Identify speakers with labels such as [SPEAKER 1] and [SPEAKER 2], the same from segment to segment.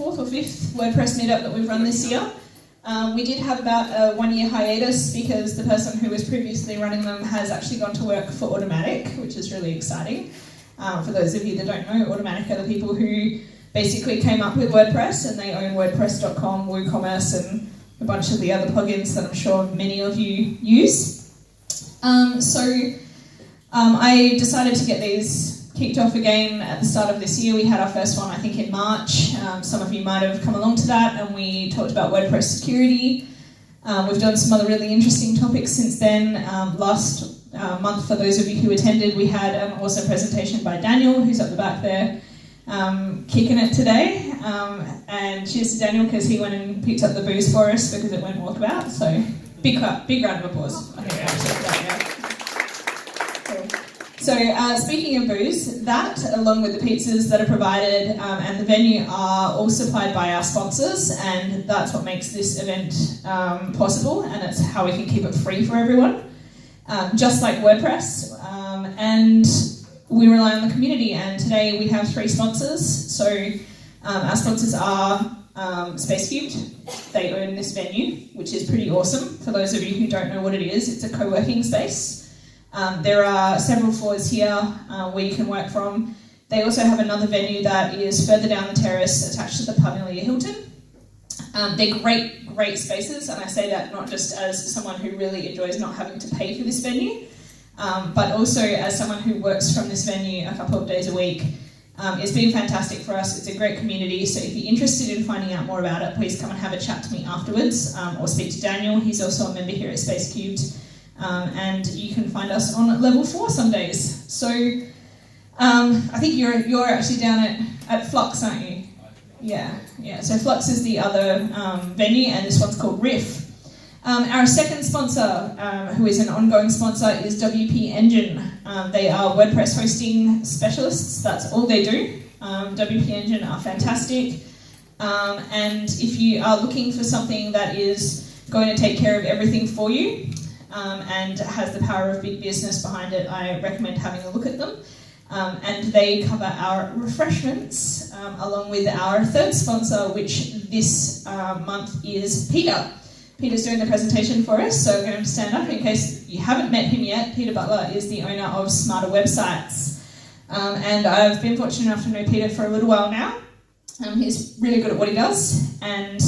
[SPEAKER 1] fourth or fifth WordPress meetup that we've run this year. We did have about a 1-year hiatus because the person who was previously running them has actually gone to work for Automatic, which is really exciting. For those of you that don't know, Automatic are the people who basically came up with WordPress, and they own WordPress.com, WooCommerce, and a bunch of the other plugins that I'm sure many of you use. I decided to get these kicked off again at the start of this year. We had our first one, I think, in March. Some of you might have come along to that, and we talked about WordPress security. We've done some other really interesting topics since then. Last month, for those of you who attended, we had an awesome presentation by Daniel, who's up the back there, kicking it today. And cheers to Daniel, because he went and picked up the booze for us because it went walkabout. So big round of applause. I think So speaking of booze, that, along with the pizzas that are provided and the venue, are all supplied by our sponsors, and that's what makes this event possible, and it's how we can keep it free for everyone, just like WordPress. And we rely on the community, and today we have 3 sponsors. So our sponsors are Space Cubed. They own this venue, which is pretty awesome. For those of you who don't know what it is, it's a co-working space. There are several floors here where you can work from. They also have another venue that is further down the terrace attached to the Parnelia Hilton. They're great spaces, and I say that not just as someone who really enjoys not having to pay for this venue, but also as someone who works from this venue a couple of days a week. It's been fantastic for us. It's a great community, so if you're interested in finding out more about it, please come and have a chat to me afterwards, or speak to Daniel. He's also a member here at Space Cubed. And you can find us on level 4 some days. So I think you're actually down at Flux, aren't you? Yeah. So Flux is the other venue, and this one's called Riff. Our second sponsor, who is an ongoing sponsor, is WP Engine. They are WordPress hosting specialists. That's all they do. WP Engine are fantastic. And if you are looking for something that is going to take care of everything for you, and has the power of big business behind it, I recommend having a look at them. And they cover our refreshments, along with our third sponsor, which this month is Peter. Peter's doing the presentation for us, so I'm going to stand up in case you haven't met him yet. Peter Butler is the owner of Smarter Websites. And I've been fortunate enough to know Peter for a little while now. He's really good at what he does, and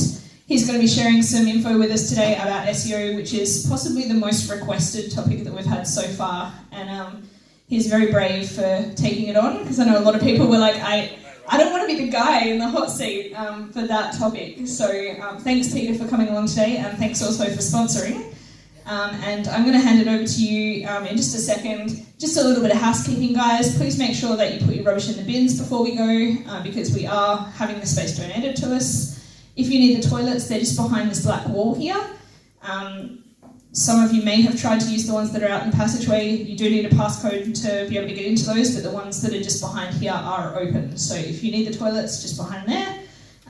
[SPEAKER 1] he's going to be sharing some info with us today about SEO, which is possibly the most requested topic that we've had so far. And he's very brave for taking it on, because I know a lot of people were like, I don't want to be the guy in the hot seat for that topic. So thanks, Peter, for coming along today, and thanks also for sponsoring. And I'm going to hand it over to you in just a second. Just a little bit of housekeeping, guys. Please make sure that you put your rubbish in the bins before we go, because we are having the space donated to us. If you need the toilets, they're just behind this black wall here. Some of you may have tried to use the ones that are out in the passageway. You do need a passcode to be able to get into those, but the ones that are just behind here are open. So if you need the toilets, just behind there.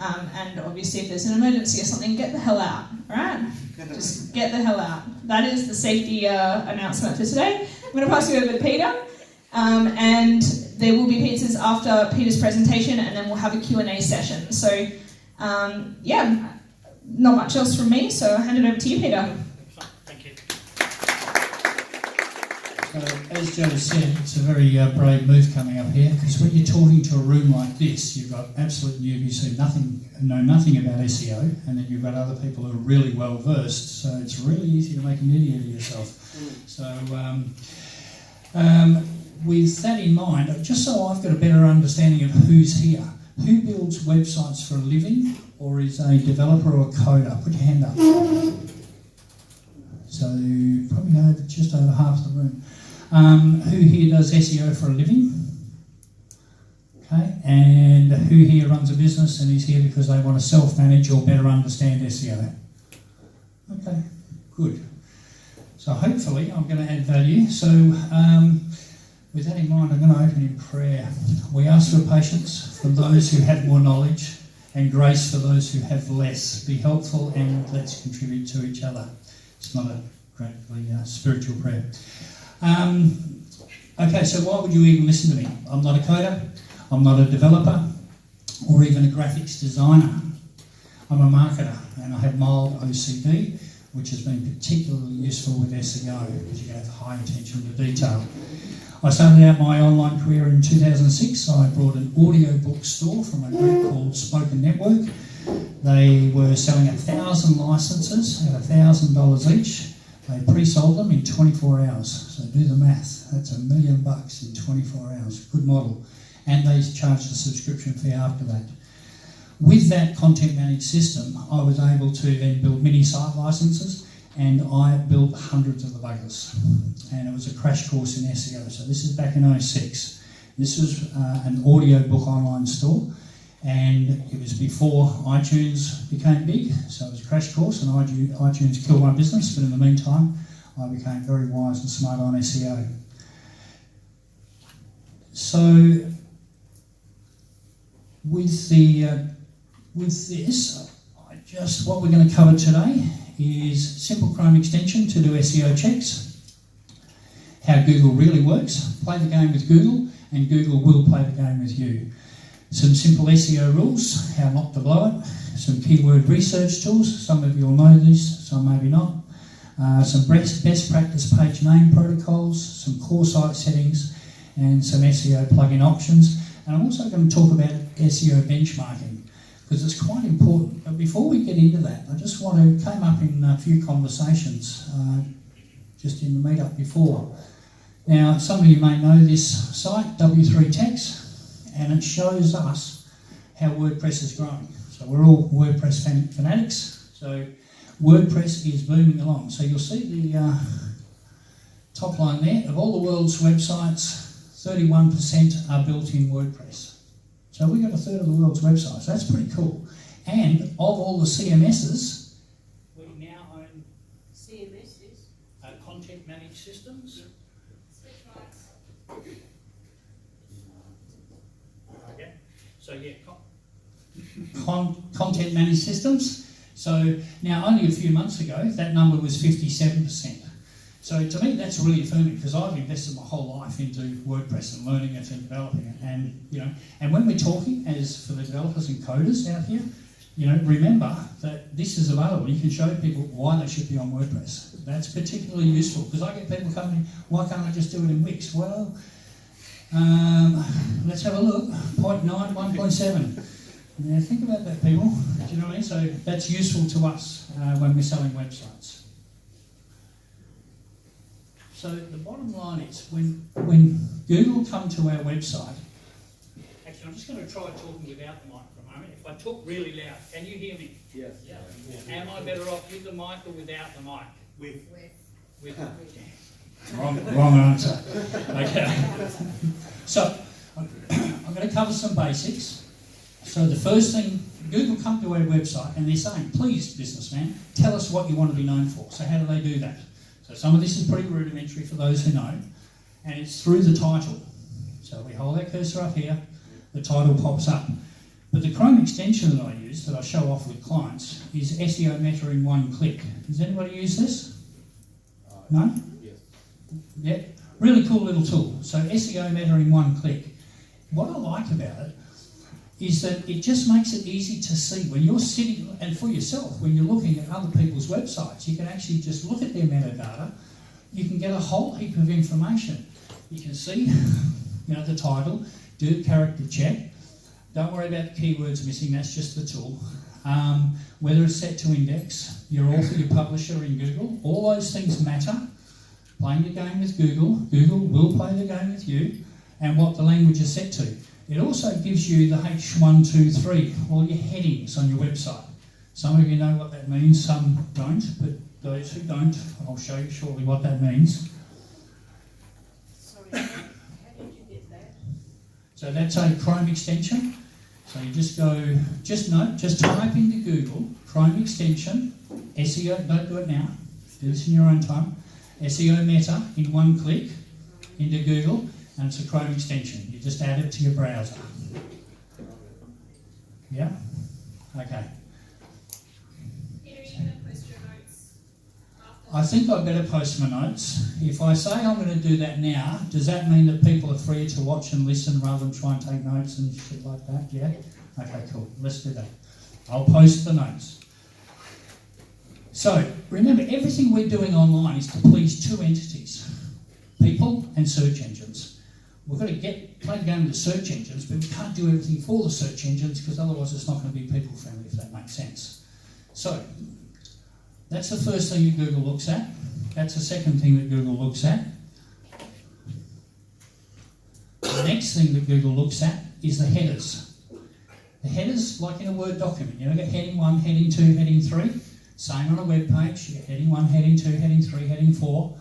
[SPEAKER 1] And obviously if there's an emergency or something, get the hell out, all right? Just get the hell out. That is the safety announcement for today. I'm going to pass you over to Peter. And there will be pizzas after Peter's presentation, and then we'll have a Q&A session. So not much else from me, so I'll hand it over to you, Peter.
[SPEAKER 2] Thank you.
[SPEAKER 3] So, as Joe said, it's a very brave move coming up here, because when you're talking to a room like this, you've got absolute newbies who know nothing about SEO, and then you've got other people who are really well versed, so it's really easy to make an idiot of yourself. So with that in mind, just so I've got a better understanding of who's here, who builds websites for a living, or is a developer or a coder? Put your hand up. So probably just over half the room. Who here does SEO for a living? Okay, and who here runs a business and is here because they want to self-manage or better understand SEO? Okay, good. So hopefully I'm going to add value. So with that in mind, I'm going to open in prayer. We ask for patience for those who have more knowledge, and grace for those who have less. Be helpful, and let's contribute to each other. It's not a greatly spiritual prayer. Okay, so why would you even listen to me? I'm not a coder, I'm not a developer, or even a graphics designer. I'm a marketer and I have mild OCD, which has been particularly useful with SEO because you have high attention to detail. I started out my online career in 2006. I brought an audiobook store from a group called Spoken Network. They were selling 1,000 licenses at $1,000 each. They pre-sold them in 24 hours. So do the math. That's $1 million in 24 hours. Good model. And they charged a subscription fee after that. With that content managed system, I was able to then build mini site licenses, and I built hundreds of the buggers. And it was a crash course in SEO. So this is back in 2006. This was an audiobook online store, and it was before iTunes became big. So it was a crash course, and iTunes killed my business. But in the meantime, I became very wise and smart on SEO. So with this, what we're going to cover today is simple Chrome extension to do SEO checks, how Google really works, play the game with Google, and Google will play the game with you. Some simple SEO rules, how not to blow it, some keyword research tools, some of you will know these, some maybe not, some best practice page name protocols, some core site settings, and some SEO plugin options. And I'm also going to talk about SEO benchmarking, because it's quite important. But before we get into that, I just want to, came up in a few conversations just in the meetup before. Now, some of you may know this site, W3Text, and it shows us how WordPress is growing. So we're all WordPress fanatics, so WordPress is booming along. So you'll see the top line there, of all the world's websites, 31% are built in WordPress. So we've got a third of the world's websites. So that's pretty cool. And of all the CMSs, we now own
[SPEAKER 2] CMSs?
[SPEAKER 3] Content Managed Systems. Okay. So yeah, Content Managed Systems. So now only a few months ago, that number was 57%. So to me, that's really affirming, because I've invested my whole life into WordPress and learning it and developing it. And and when we're talking, as for the developers and coders out here, remember that this is available. You can show people why they should be on WordPress. That's particularly useful, because I get people coming, why can't I just do it in Wix? Well, let's have a look. 0.9, 1.7. Now think about that, people. Do you know what I mean? So that's useful to us when we're selling websites. So the bottom line is, when Google come to our website, actually I'm just going to try talking without the mic for a moment. If I talk really loud, can you hear me?
[SPEAKER 4] Yes.
[SPEAKER 3] Yeah. Am I better off with the mic or without the mic? With. Wrong answer. Okay. So I'm going to cover some basics. So the first thing, Google come to our website and they're saying, please, businessman, tell us what you want to be known for. So how do they do that? So some of this is pretty rudimentary for those who know, and it's through the title. So we hold our cursor up here, the title pops up. But the Chrome extension that I use, that I show off with clients, is SEO Meta in one click. Does anybody use this? No?
[SPEAKER 4] Yes.
[SPEAKER 3] Yeah, really cool little tool. So SEO Meta in one click. What I like about it is that it just makes it easy to see when you're sitting, and for yourself, when you're looking at other people's websites, you can actually just look at their metadata. You can get a whole heap of information. You can see, the title, do a character check. Don't worry about the keywords missing, that's just the tool. Whether it's set to index, your author, your publisher in Google, all those things matter. Playing the game with Google, Google will play the game with you, and what the language is set to. It also gives you the H123, all your headings on your website. Some of you know what that means, some don't, but those who don't, I'll show you shortly what that means.
[SPEAKER 2] Sorry, how did you get that?
[SPEAKER 3] So that's a Chrome extension. So you just go, just type into Google, Chrome extension, SEO, don't do it now, do this in your own time, SEO Meta in one click into Google, and it's a Chrome extension. You just add it to your browser. Yeah? Okay.
[SPEAKER 5] Peter, are you going to post your notes after
[SPEAKER 3] I think I better post my notes. If I say I'm going to do that now, does that mean that people are free to watch and listen rather than try and take notes and shit like that? Yeah? Okay, cool. Let's do that. I'll post the notes. So, remember, everything we're doing online is to please two entities, people and search engines. We've got to play the game with the search engines, but we can't do everything for the search engines because otherwise it's not going to be people friendly, if that makes sense. So, that's the first thing that Google looks at. That's the second thing that Google looks at. The next thing that Google looks at is the headers. The headers, like in a Word document, you get heading 1, heading 2, heading 3. Same on a web page, you get heading 1, heading 2, heading 3, heading 4.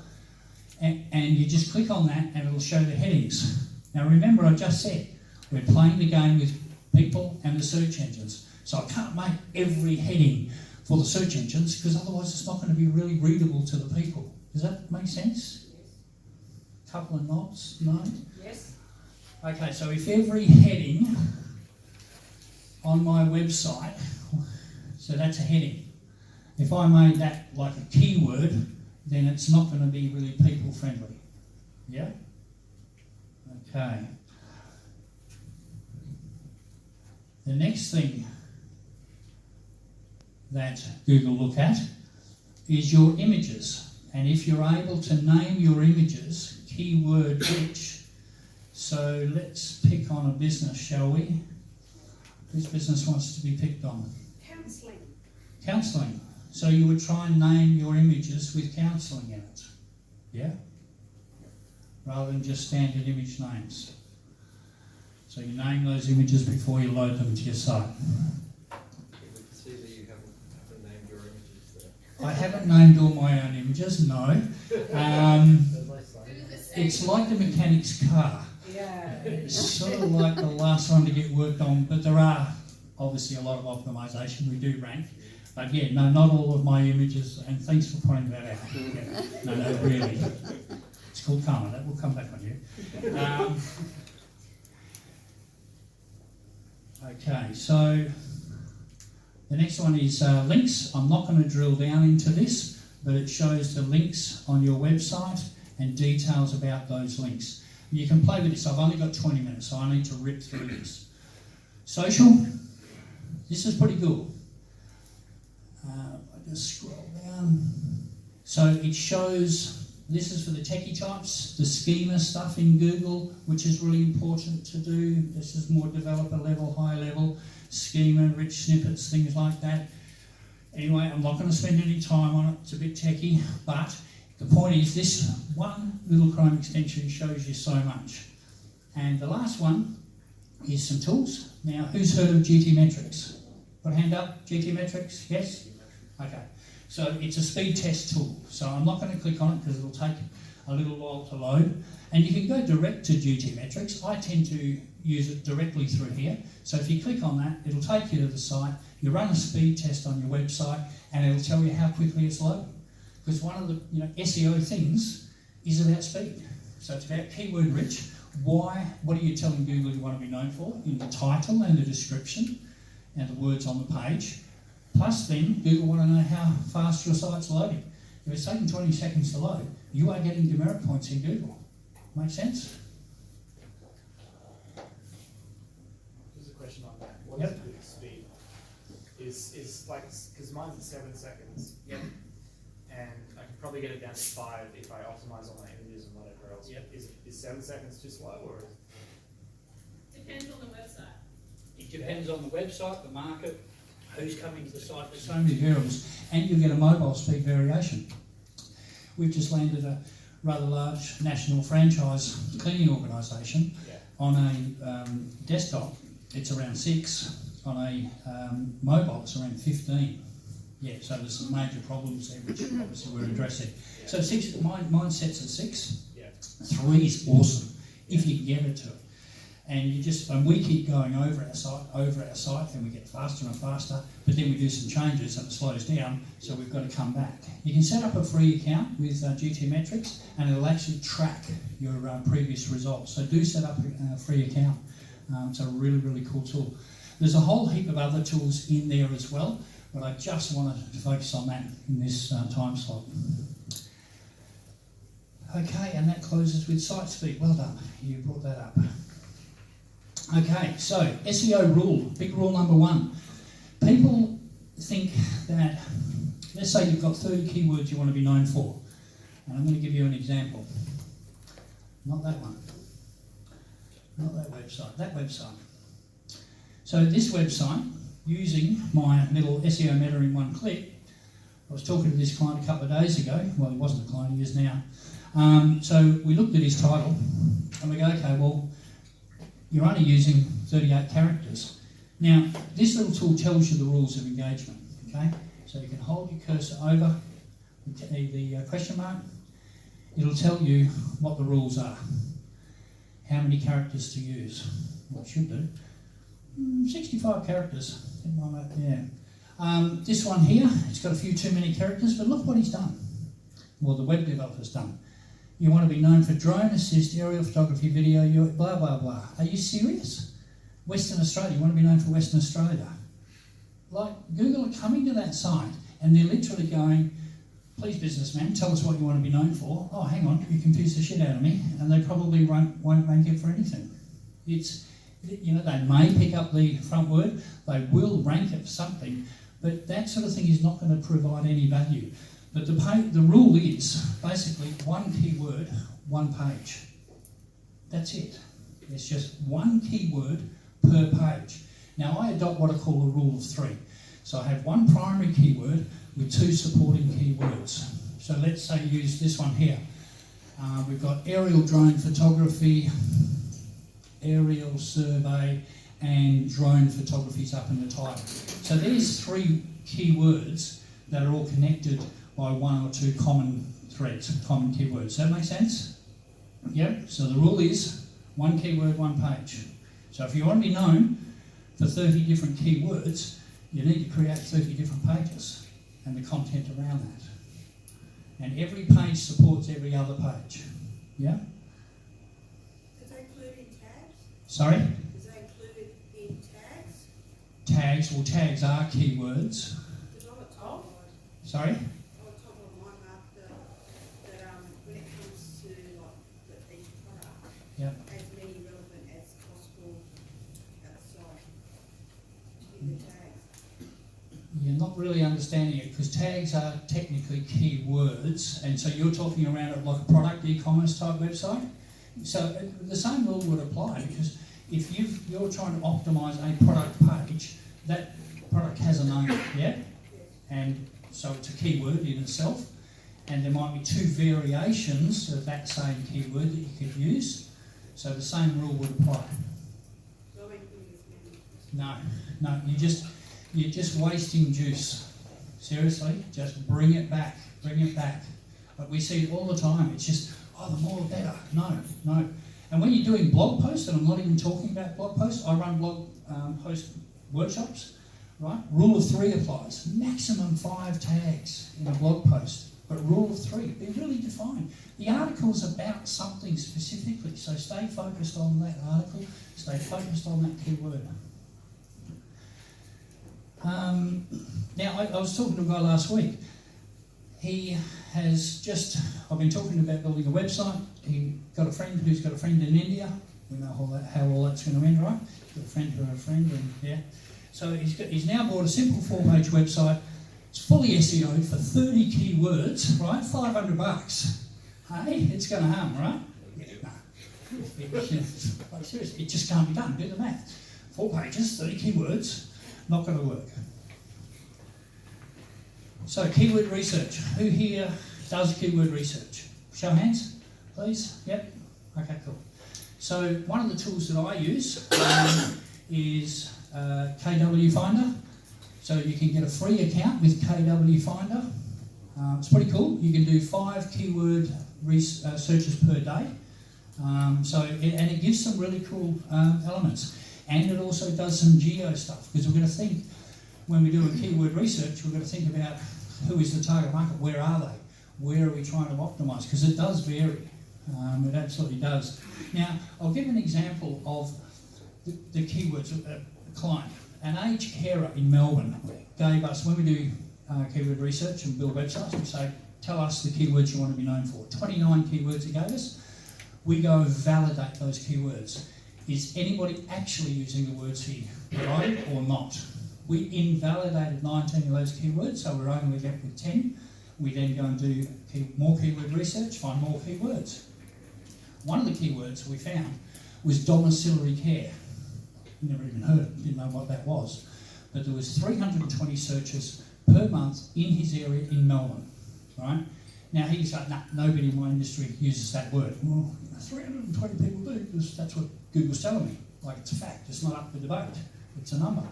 [SPEAKER 3] And you just click on that and it'll show the headings. Now remember, I just said, we're playing the game with people and the search engines. So I can't make every heading for the search engines because otherwise it's not going to be really readable to the people. Does that make sense? Yes. Couple of nods? No?
[SPEAKER 2] Yes.
[SPEAKER 3] Okay, so if every heading on my website, so that's a heading. If I made that like a keyword, then it's not going to be really people friendly. Yeah? Okay. The next thing that Google look at is your images. And if you're able to name your images, keyword rich. So let's pick on a business, shall we? Whose business wants to be picked on?
[SPEAKER 2] Counselling.
[SPEAKER 3] Counselling. So you would try and name your images with counselling in it. Yeah? Rather than just standard image names. So you name those images before you load them to your site.
[SPEAKER 4] See that you haven't named your images there.
[SPEAKER 3] I haven't named all my own images, no. It's like the mechanic's car.
[SPEAKER 2] Yeah.
[SPEAKER 3] It's sort of like the last one to get worked on, but there are obviously a lot of optimisation. We do rank. But yeah, no, not all of my images, and thanks for pointing that out. Yeah. No, really. It's called karma, that will come back on you. Okay, so the next one is links. I'm not going to drill down into this, but it shows the links on your website and details about those links. You can play with this. I've only got 20 minutes, so I need to rip through this. Social, this is pretty cool. I just scroll down. So it shows, this is for the techie types, the schema stuff in Google, which is really important to do. This is more developer level, high level, schema, rich snippets, things like that. Anyway, I'm not going to spend any time on it. It's a bit techie, but the point is this one little Chrome extension shows you so much. And the last one is some tools. Now, who's heard of GT Metrics? Put a hand up, GT Metrics, yes? Okay, so it's a speed test tool. So I'm not going to click on it because it'll take a little while to load. And you can go direct to GT Metrics. I tend to use it directly through here. So if you click on that, it'll take you to the site. You run a speed test on your website and it'll tell you how quickly it's loading. Because one of the SEO things is about speed. So it's about keyword rich. Why? What are you telling Google you want to be known for? In the title and the description and the words on the page. Plus then, Google want to know how fast your site's loading. If it's taking 20 seconds to load, you are getting demerit points in Google. Make sense?
[SPEAKER 5] There's a question on that. What
[SPEAKER 3] Yep.
[SPEAKER 5] is good speed? Is like, because mine's at 7 seconds.
[SPEAKER 3] Yep.
[SPEAKER 5] And I can probably get it down to 5 if I optimize all my images and whatever else.
[SPEAKER 3] Yep.
[SPEAKER 5] Is 7 seconds too slow or?
[SPEAKER 1] Depends on the website.
[SPEAKER 3] It depends on the website, the market, who's coming to the site. There's so many variables. And you get a mobile speed variation. We've just landed a rather large national franchise cleaning organisation on a desktop. It's around 6. On a mobile, it's around 15. Yeah, so there's some major problems there, which obviously we're addressing.
[SPEAKER 5] Yeah.
[SPEAKER 3] So 6, mine sets at 6.
[SPEAKER 5] Yeah.
[SPEAKER 3] 3 is awesome, if you can get it to it. And we keep going over our site, and we get faster and faster, but then we do some changes and it slows down, so we've got to come back. You can set up a free account with GT Metrics, and it'll actually track your previous results. So do set up a free account. It's a really, really cool tool. There's a whole heap of other tools in there as well, but I just wanted to focus on that in this time slot. Okay, and that closes with site speed. Well done, you brought that up. Okay, so SEO rule, big rule number 1. People think that, let's say you've got 30 keywords you want to be known for. And I'm going to give you an example. Not that one. Not that website, that website. So this website, using my little SEO meta in one click, I was talking to this client a couple of days ago. Well, he wasn't a client, he is now. So we looked at his title and we go, okay, well, you're only using 38 characters. Now, this little tool tells you the rules of engagement, okay? So you can hold your cursor over the question mark. It'll tell you what the rules are, how many characters to use. Well, it should do. 65 characters, something like that, yeah. This one here, it's got a few too many characters, but look what he's done. Well, the web developer's done. You want to be known for drone assist, aerial photography, video, blah, blah, blah. Are you serious? Western Australia, you want to be known for Western Australia. Like, Google are coming to that site and they're literally going, please businessman, tell us what you want to be known for. Oh, hang on, you confused the shit out of me. And they probably won't rank it for anything. It's, you know, they may pick up the front word, they will rank it for something, but that sort of thing is not going to provide any value. But the rule is basically one keyword, one page. That's it. It's just one keyword per page. Now I adopt what I call a rule of 3. So I have one primary keyword with 2 supporting keywords. So let's say use this one here. We've got aerial drone photography, aerial survey, and drone photography's up in the title. So there's 3 keywords that are all connected by 1 or 2 common threads, common keywords. Does that make sense? Yep. So the rule is one keyword, one page. So if you want to be known for 30 different keywords, you need to create 30 different pages and the content around that. And every page supports every other page. Yeah?
[SPEAKER 2] Is that including tags?
[SPEAKER 3] Sorry?
[SPEAKER 2] Is that included in tags?
[SPEAKER 3] Tags, well, tags are keywords.
[SPEAKER 2] Because on the top line,
[SPEAKER 3] Sorry?
[SPEAKER 2] on the top of my mark, that when it comes to like the product,
[SPEAKER 3] Yep.
[SPEAKER 2] as many relevant as possible outside in the tags.
[SPEAKER 3] You're not really understanding it because tags are technically keywords, and so you're talking around it like a product e-commerce type website. So the same rule would apply, because if you're trying to optimize a product page, that product has a name, yeah? And so it's a keyword in itself, and there might be 2 variations of that same keyword that you could use. So the same rule would apply.
[SPEAKER 2] So I include as many.
[SPEAKER 3] No, you're just wasting juice. Seriously, just bring it back. But we see it all the time. It's just, oh, the more the better. No. And when you're doing blog posts, and I'm not even talking about blog posts, I run blog post workshops, right? Rule of 3 applies. Maximum 5 tags in a blog post. But rule of 3, be really defined. The article's about something specifically, so stay focused on that article, stay focused on that keyword. Now, I was talking to a guy last week. He has just, I've been talking about building a website. He got a friend who's got a friend in India. We know how all that's going to end, right? Got a friend who had a friend, and yeah. So he's now bought a simple 4-page website. It's fully SEO for 30 keywords, right? $500. Hey, it's going to hum, right? Yeah, nah. Like, seriously, it just can't be done. Do the math. 4 pages, 30 keywords, not going to work. So, keyword research. Who here does keyword research? Show of hands, please. Yep. Okay, cool. So, one of the tools that I use is KW Finder. So you can get a free account with KW Finder. It's pretty cool. You can do 5 keyword searches per day. And it gives some really cool elements. And it also does some geo stuff, because we're going to think, when we do a keyword research, we're going to think about who is the target market, where are they, where are we trying to optimise, because it does vary. It absolutely does. Now, I'll give an example of the keywords. A client, an aged carer in Melbourne, gave us, when we do keyword research and build websites, we say, tell us the keywords you want to be known for. 29 keywords it gave us. We go and validate those keywords. Is anybody actually using the words here provided or not? We invalidated 19 of those keywords, so we're only left with 10. We then go and do more keyword research, find more keywords. One of the keywords we found was domiciliary care. Never even heard it, didn't know what that was. But there was 320 searches per month in his area in Melbourne, right? Now he's like, nah, nobody in my industry uses that word. Well, 320 people do, because that's what Google's telling me. Like, it's a fact, it's not up for debate, it's a number.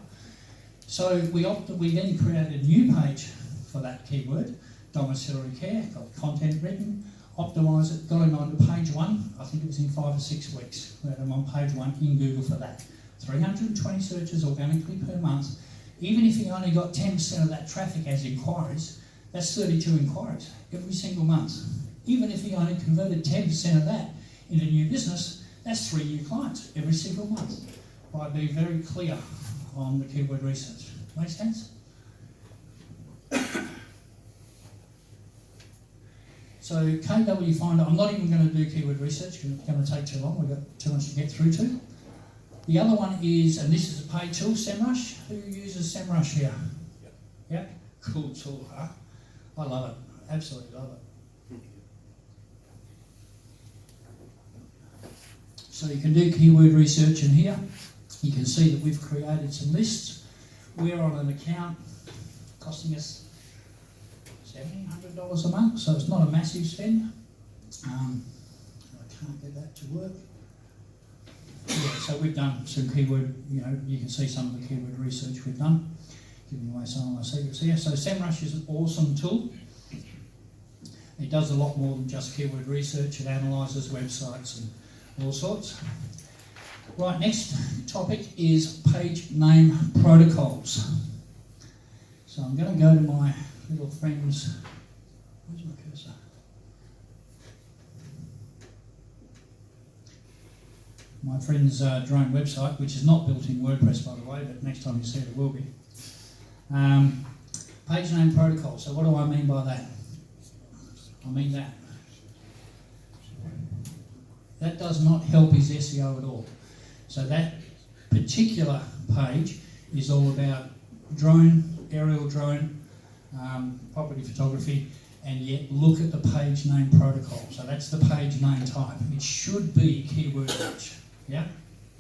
[SPEAKER 3] So we then created a new page for that keyword, domiciliary care, got content written, optimised it, got him onto page 1. I think it was in 5 or 6 weeks. We had him on page 1 in Google for that. 320 searches organically per month. Even if he only got 10% of that traffic as inquiries, that's 32 inquiries every single month. Even if he only converted 10% of that into new business, that's 3 new clients every single month by being very clear on the keyword research. Make sense? So KW Finder, I'm not even going to do keyword research because it's going to take too long. We've got too much to get through to. The other one is, and this is a paid tool, SEMRush. Who uses SEMRush here? Yep. Cool tool, huh? I love it. Absolutely love it. So you can do keyword research in here. You can see that we've created some lists. We're on an account costing us $1,700 a month, so it's not a massive spend. I can't get that to work. Yeah, so we've done some keyword, you can see some of the keyword research we've done. Giving away some of my secrets here. So SEMRush is an awesome tool. It does a lot more than just keyword research. It analyses websites and all sorts. Right, next topic is page name protocols. So I'm going to go to my little friend's, where's my cursor? My friend's drone website, which is not built in WordPress by the way, but next time you see it, it will be. Page name protocol. So what do I mean by that? I mean that. That does not help his SEO at all. So that particular page is all about drone, aerial drone, property photography, and yet look at the page name protocol. So that's the page name type. It should be keyword rich. Yeah?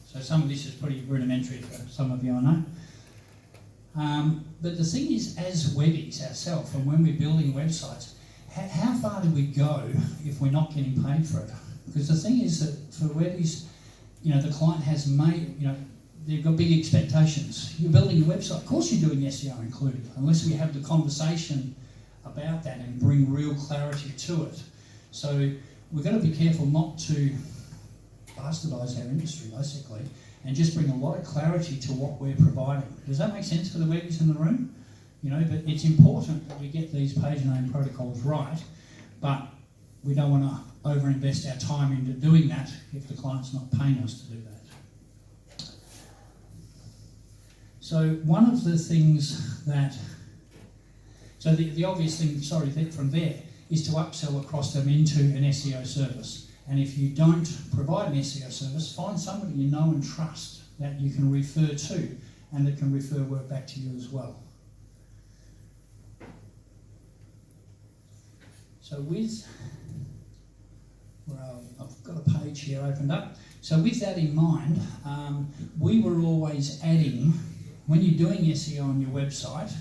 [SPEAKER 3] So some of this is pretty rudimentary for some of you, I know. But the thing is, as webbies ourselves, and when we're building websites, how far do we go if we're not getting paid for it? Because the thing is that for webbies, the client has made, they've got big expectations. You're building a website, of course you're doing SEO included, unless we have the conversation about that and bring real clarity to it. So we've got to be careful not to bastardise our industry, basically, and just bring a lot of clarity to what we're providing. Does that make sense for the webbies in the room? But it's important that we get these page name protocols right, but we don't want to overinvest our time into doing that if the client's not paying us to do that. So one of the things that, so the obvious thing, from there, is to upsell across them into an SEO service. And if you don't provide an SEO service, find somebody you know and trust that you can refer to and that can refer work back to you as well. So I've got a page here opened up. So with that in mind, we were always adding, when you're doing SEO on your website,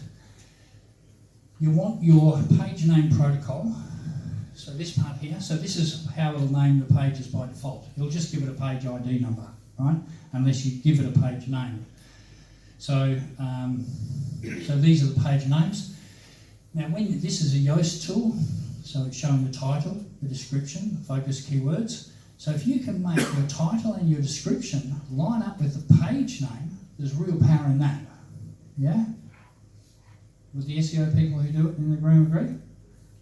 [SPEAKER 3] you want your page name protocol. So this part here, so this is how it'll name the pages by default. It'll just give it a page ID number, right? Unless you give it a page name. So, so these are the page names. Now, when this is a Yoast tool, so it's showing the title, the description, focus keywords. So if you can make your title and your description line up with the page name, there's real power in that. Yeah? Would the SEO people who do it in the room agree?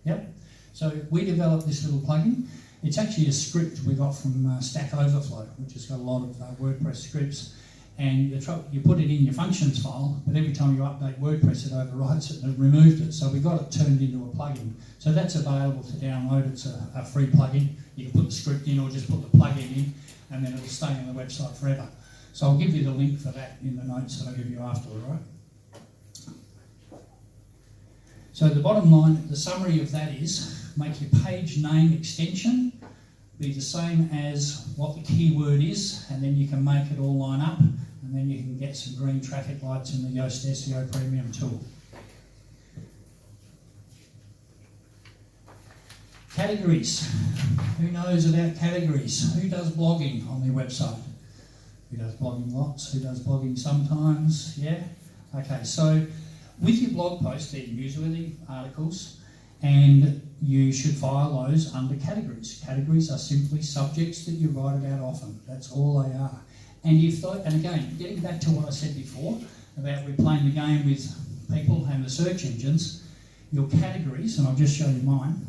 [SPEAKER 3] Yep. So we developed this little plugin. It's actually a script we got from Stack Overflow, which has got a lot of WordPress scripts. And you put it in your functions file, but every time you update WordPress, it overwrites it and it removed it. So we got it turned into a plugin. So that's available to download. It's a free plugin. You can put the script in or just put the plugin in, and then it'll stay on the website forever. So I'll give you the link for that in the notes that I'll give you afterward, right? So the bottom line, the summary of that is, make your page name extension be the same as what the keyword is, and then you can make it all line up, and then you can get some green traffic lights in the Yoast SEO Premium tool. Categories. Who knows about categories? Who does blogging on their website? Who does blogging lots? Who does blogging sometimes? Yeah? Okay, so with your blog post, they're newsworthy articles, and you should file those under categories. Categories are simply subjects that you write about often. That's all they are. And and again, getting back to what I said before about we're playing the game with people and the search engines, your categories, and I'll just show you mine.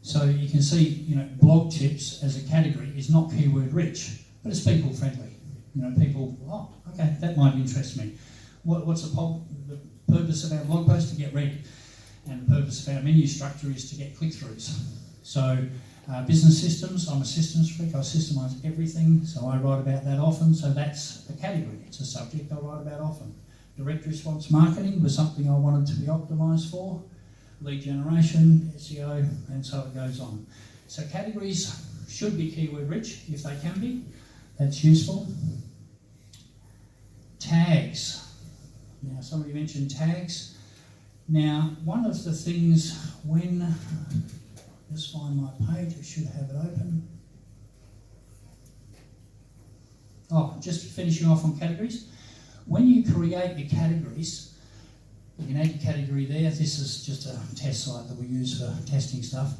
[SPEAKER 3] So you can see, blog tips as a category is not keyword rich, but it's people friendly. People, okay, that might interest me. What's the purpose of our blog post? To get read. And the purpose of our menu structure is to get click-throughs. So business systems, I'm a systems freak, I systemize everything, so I write about that often, so that's a category, it's a subject I write about often. Direct response marketing was something I wanted to be optimized for. Lead generation, SEO, and so it goes on. So categories should be keyword rich if they can be. That's useful. Tags. Now, somebody mentioned tags. Now, one of the things when, just find my page, I should have it open. Just finishing off on categories. When you create your categories, you can add your category there. This is just a test site that we use for testing stuff.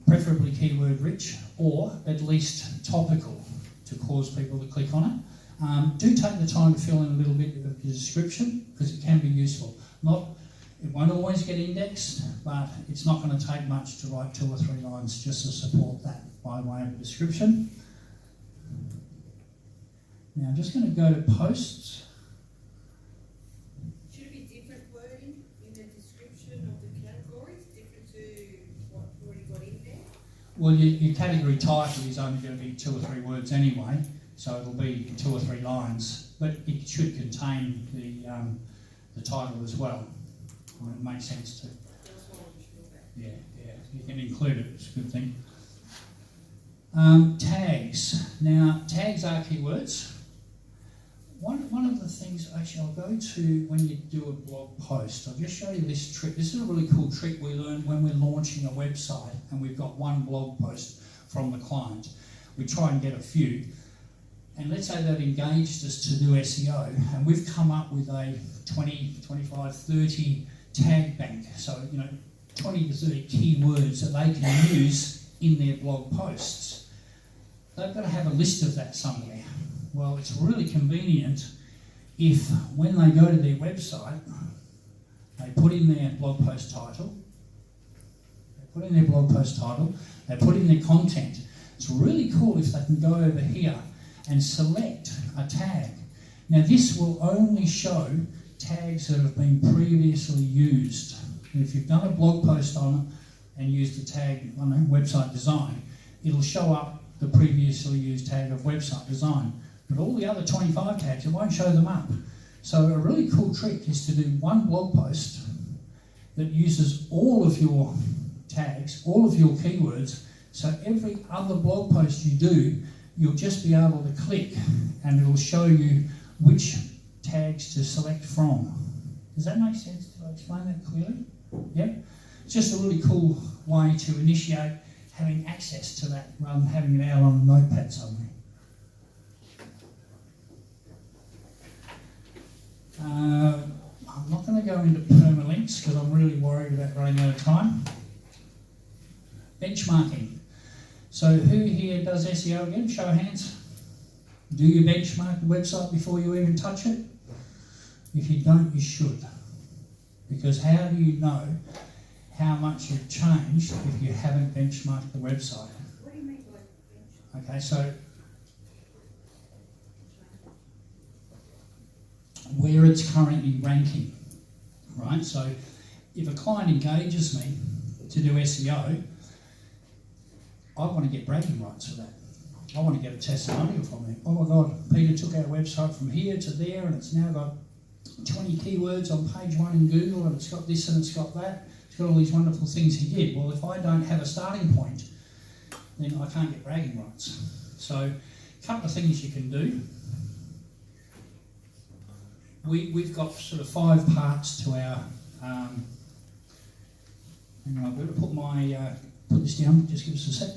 [SPEAKER 3] Preferably keyword rich, or at least topical to cause people to click on it. Do take the time to fill in a little bit of the description because it can be useful. It won't always get indexed, but it's not going to take much to write 2 or 3 lines just to support that by way of a description. Now I'm just going to go to posts. Well, your category title is only going to be 2 or 3 words anyway, so it'll be 2 or 3 lines, but it should contain the title as well. It makes sense to. Yeah, you can include it, it's a good thing. Tags. Now, tags are keywords. One of the things, actually, I'll go to when you do a blog post. I'll just show you this trick. This is a really cool trick we learned when we're launching a website and we've got one blog post from the client. We try and get a few. And let's say they've engaged us to do SEO and we've come up with a 20, 25, 30 tag bank. So, 20 to 30 keywords that they can use in their blog posts. They've got to have a list of that somewhere. Well, it's really convenient if when they go to their website, they put in their blog post title, they put in their content. It's really cool if they can go over here and select a tag. Now this will only show tags that have been previously used. If you've done a blog post on it and used the tag on website design, it'll show up the previously used tag of website design. But all the other 25 tags, it won't show them up. So a really cool trick is to do one blog post that uses all of your tags, all of your keywords, so every other blog post you do, you'll just be able to click and it'll show you which tags to select from. Does that make sense? Did I explain that clearly? Yeah? It's just a really cool way to initiate having access to that rather than having it out on a notepad somewhere. I'm not going to go into permalinks because I'm really worried about running out of time. Benchmarking. So who here does SEO again? Show of hands. Do you benchmark the website before you even touch it? If you don't, you should. Because how do you know how much you've changed if you haven't benchmarked the website.
[SPEAKER 2] What do you mean by bench?
[SPEAKER 3] Okay, so where it's currently ranking, right? So if a client engages me to do SEO, I want to get bragging rights for that. I want to get a testimonial from them. Oh my God, Peter took our website from here to there and it's now got 20 keywords on page 1 in Google and it's got this and it's got that. It's got all these wonderful things he did. Well, if I don't have a starting point, then I can't get bragging rights. So a couple of things you can do. We've got sort of 5 parts to our... hang on, I've got to put my... put this down, just give us a sec.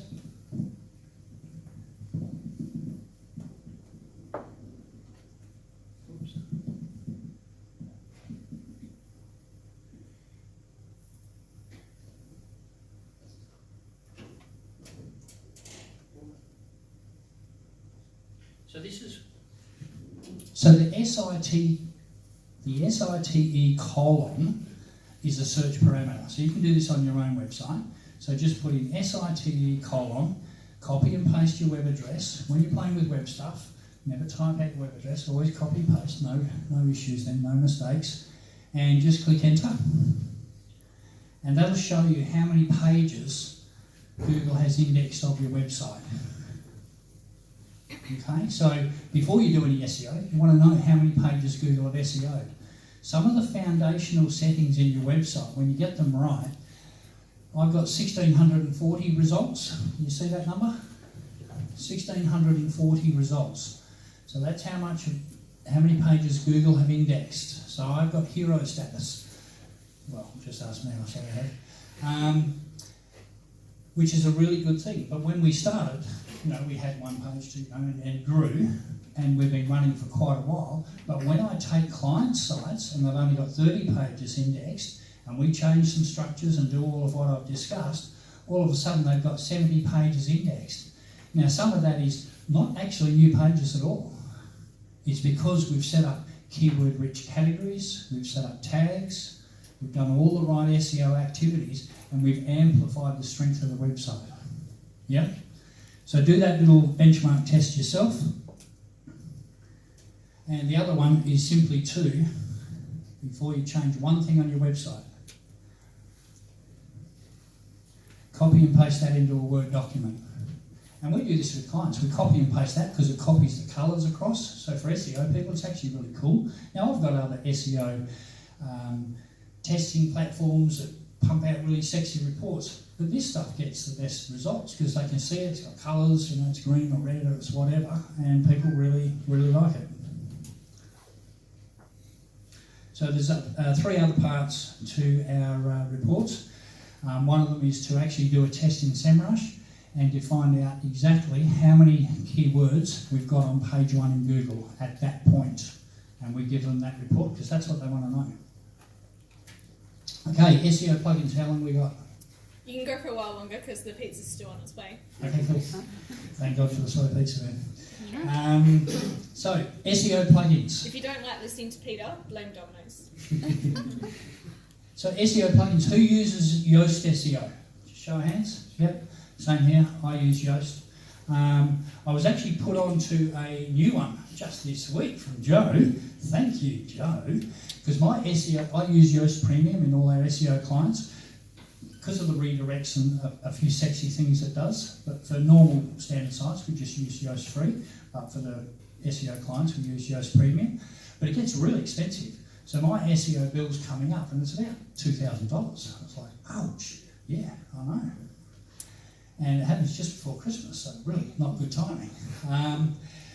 [SPEAKER 3] So this is, so the SITE colon is a search parameter. So you can do this on your own website. So just put in SITE colon, copy and paste your web address. When you're playing with web stuff, never type out your web address, always copy and paste, no issues then, no mistakes. And just click enter. And that'll show you how many pages Google has indexed of your website. Okay, so before you do any SEO, you want to know how many pages Google have SEO'd. Some of the foundational settings in your website, when you get them right, I've got 1,640 results. You see that number? 1,640 results. So that's how many pages Google have indexed. So I've got hero status. Well, just ask me, I'll say I have. Which is a really good thing. But when we started, we had 1 page to go and it grew, and we've been running for quite a while. But when I take client sites and they've only got 30 pages indexed, and we change some structures and do all of what I've discussed, all of a sudden they've got 70 pages indexed. Now some of that is not actually new pages at all. It's because we've set up keyword-rich categories, we've set up tags, we've done all the right SEO activities, and we've amplified the strength of the website. Yeah? So do that little benchmark test yourself. And the other one is simply before you change one thing on your website, copy and paste that into a Word document. And we do this with clients. We copy and paste that because it copies the colours across. So for SEO people, it's actually really cool. Now I've got other SEO testing platforms that pump out really sexy reports, but this stuff gets the best results because they can see it, it's got colours, it's green or red or it's whatever, and people really, really like it. So there's 3 other parts to our reports. One of them is to actually do a test in SEMRush and to find out exactly how many keywords we've got on page 1 in Google at that point. And we give them that report because that's what they want to know. Okay, SEO plugins, how long we got?
[SPEAKER 6] You can go for a while longer because the pizza's still on its way.
[SPEAKER 3] Okay, cool. Thank God for the slow pizza then. So, SEO plugins.
[SPEAKER 6] If you don't like listening to Peter, blame Domino's.
[SPEAKER 3] So SEO plugins, who uses Yoast SEO? Just show of hands. Yep, same here, I use Yoast. I was actually put on to a new one just this week from Joe. Thank you, Joe. Because my SEO, I use Yoast Premium in all our SEO clients because of the redirects and a few sexy things it does. But for normal standard sites, we just use Yoast Free. But for the SEO clients, we use Yoast Premium. But it gets really expensive. So my SEO bill's coming up and it's about $2,000. I was like, ouch, yeah, I know. And it happens just before Christmas, so really not good timing.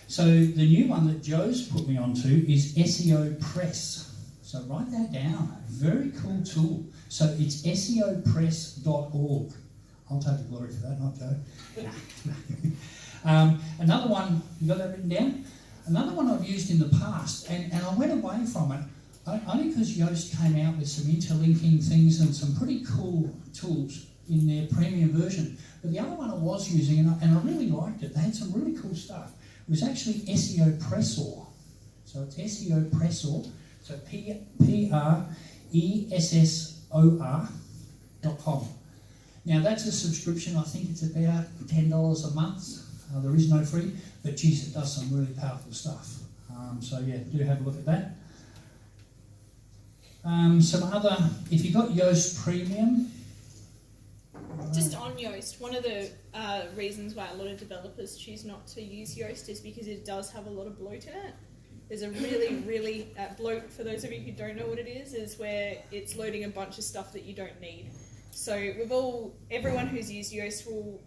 [SPEAKER 3] So the new one that Joe's put me onto is SEO Press. So write that down, very cool tool. So it's seopress.org. I'll take the glory for that, not Joe. Another one, you got that written down? Another one I've used in the past, and I went away from it, only because Yoast came out with some interlinking things and some pretty cool tools in their premium version. But the other one I was using, and I really liked it, they had some really cool stuff. It was actually SEO Pressor. So it's SEO Pressor, so Pressor, yoast.com. Now that's a subscription, I think it's about $10 a month. There is no free, but geez, it does some really powerful stuff. So yeah, do have a look at that. Some other, if you've got Yoast Premium.
[SPEAKER 6] Just on Yoast, one of the reasons why a lot of developers choose not to use Yoast is because it does have a lot of bloat in it. There's a really bloat, for those of you who don't know what it is where it's loading a bunch of stuff that you don't need. So everyone who's used Yoast will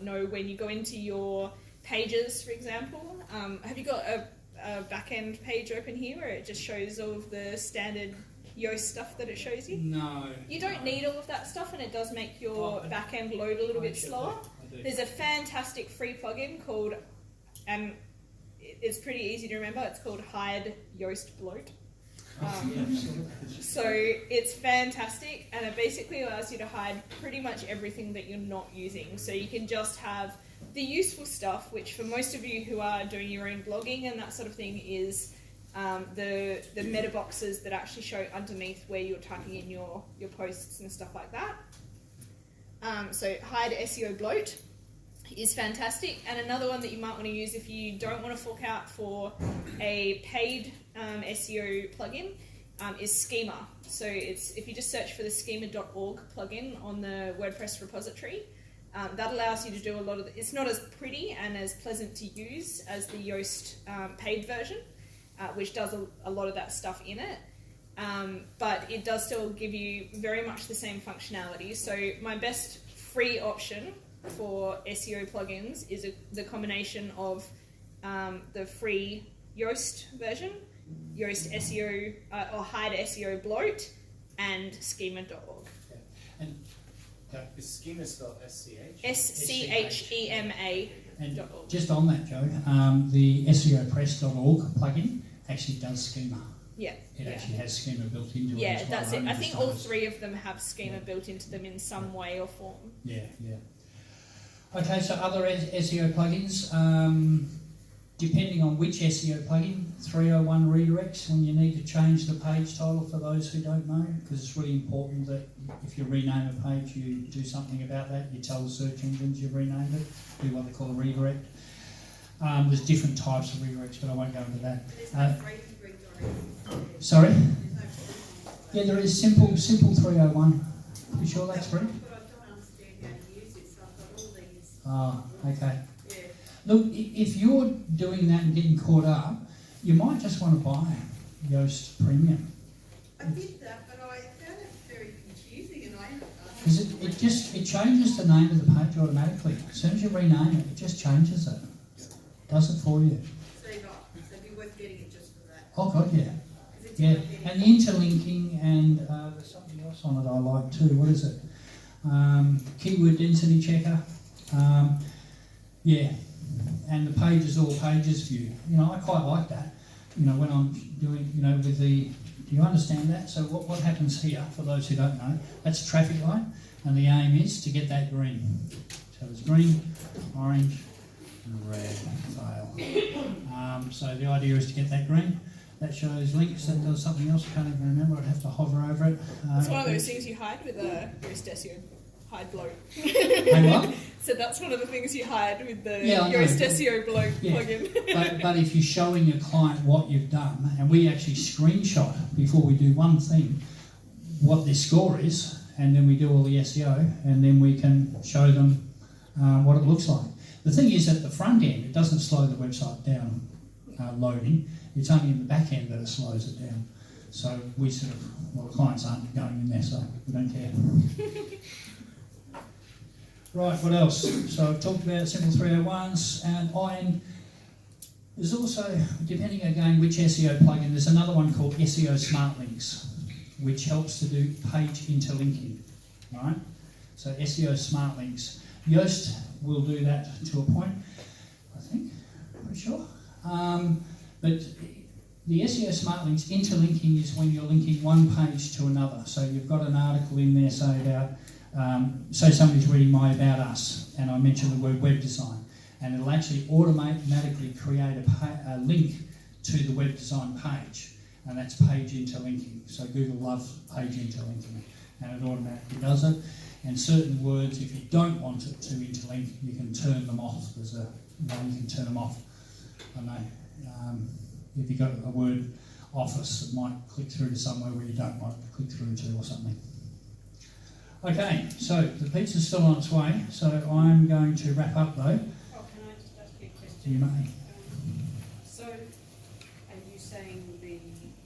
[SPEAKER 6] know when you go into your pages, for example. Have you got a back-end page open here where it just shows all of the standard Yoast stuff that it shows you?
[SPEAKER 3] No.
[SPEAKER 6] You don't need all of that stuff, and it does make your back-end load a little bit slower. There's a fantastic free plugin called, and it's pretty easy to remember, it's called Hide Yoast Bloat. So it's fantastic, and it basically allows you to hide pretty much everything that you're not using. So you can just have the useful stuff, which for most of you who are doing your own blogging and that sort of thing is the meta boxes that actually show underneath where you're typing in your posts and stuff like that. So Hide SEO Bloat is fantastic, and another one that you might want to use if you don't want to fork out for a paid SEO plugin is Schema. So if you just search for the schema.org plugin on the WordPress repository, that allows you to do a lot of it's not as pretty and as pleasant to use as the Yoast paid version, which does a lot of that stuff in it. But it does still give you very much the same functionality. So my best free option for SEO plugins is the combination of the free Yoast version, Yoast SEO or Hide SEO Bloat, and schema.org.
[SPEAKER 3] And
[SPEAKER 5] Is schema spelled SCH?
[SPEAKER 6] SCHEMA.
[SPEAKER 3] And just on that, Joe, the SEOpress.org plugin actually does schema.
[SPEAKER 6] Yeah.
[SPEAKER 3] It actually has schema built into it.
[SPEAKER 6] Yeah,
[SPEAKER 3] as well.
[SPEAKER 6] that's it. I think all three of them have schema built into them in some way or form.
[SPEAKER 3] Yeah. Okay, so other SEO plugins, depending on which SEO plugin, 301 redirects when you need to change the page title for those who don't know, because it's really important that if you rename a page, you do something about that. You tell the search engines you've renamed it, do what they call a redirect. There's different types of redirects, but I won't go into that. Sorry? Yeah, there is simple 301. You sure that's free? Okay.
[SPEAKER 2] Yeah.
[SPEAKER 3] Look, if you're doing that and getting caught up, you might just want to buy Yoast Premium.
[SPEAKER 2] I did that, but I found it very confusing, and I
[SPEAKER 3] Because it changes the name of the page automatically. As soon as you rename it, it just changes it. Does it for you.
[SPEAKER 2] so it'd be worth getting it just for that.
[SPEAKER 3] Oh God, yeah.
[SPEAKER 2] 'Cause it's
[SPEAKER 3] Yeah,
[SPEAKER 2] not getting-
[SPEAKER 3] and the interlinking, and there's something else on it I like too. What is it? Keyword density checker. Yeah, and the page is all pages view. You know, I quite like that. You know, when I'm doing, you know, with the. Do you understand that? So what happens here, for those who don't know, that's a traffic light, and the aim is to get that green. So it's green, orange, and red. Fail. So the idea is to get that green. That shows links. That does something else. I can't even remember. I'd have to hover over it.
[SPEAKER 6] It's one of those things you hide with a Yoast SEO hide bloat.
[SPEAKER 3] Hey, what?
[SPEAKER 6] So that's one of the things you hide with the
[SPEAKER 3] Yeah, I know.
[SPEAKER 6] Yoast SEO bloat
[SPEAKER 3] Yeah.
[SPEAKER 6] plugin.
[SPEAKER 3] But if you're showing your client what you've done, and we actually screenshot before we do one thing what their score is, and then we do all the SEO, and then we can show them what it looks like. The thing is, at the front end, it doesn't slow the website down loading. It's only in the back end that it slows it down. So we sort of, well, the clients aren't going in there, so we don't care. Right, what else? So I've talked about simple 301s, and there's also, depending again which SEO plugin, there's another one called SEO Smart Links, which helps to do page interlinking, right? So SEO Smart Links. Yoast will do that to a point, I think, pretty sure. But the SEO Smart Links interlinking is when you're linking one page to another. So you've got an article in there, say about, so somebody's reading my About Us, and I mention the word web design, and it'll actually automatically create a link to the web design page, and that's page interlinking. So Google loves page interlinking. and it automatically does it. And certain words, if you don't want it to interlink, you can turn them off. There's a way you can turn them off. I know. If you've got a word office, it might click through to somewhere where you don't want it to click through to or something. Okay, so the pizza's still on its way, so I'm going to wrap up though.
[SPEAKER 2] Oh, can I just ask you a question?
[SPEAKER 3] You may.
[SPEAKER 2] So, are you saying the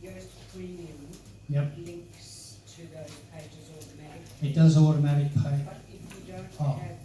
[SPEAKER 2] Yoast Premium
[SPEAKER 3] Yep,
[SPEAKER 2] links to those pages automatically?
[SPEAKER 3] it does automatic pay.
[SPEAKER 2] But if you don't
[SPEAKER 3] Oh.
[SPEAKER 2] have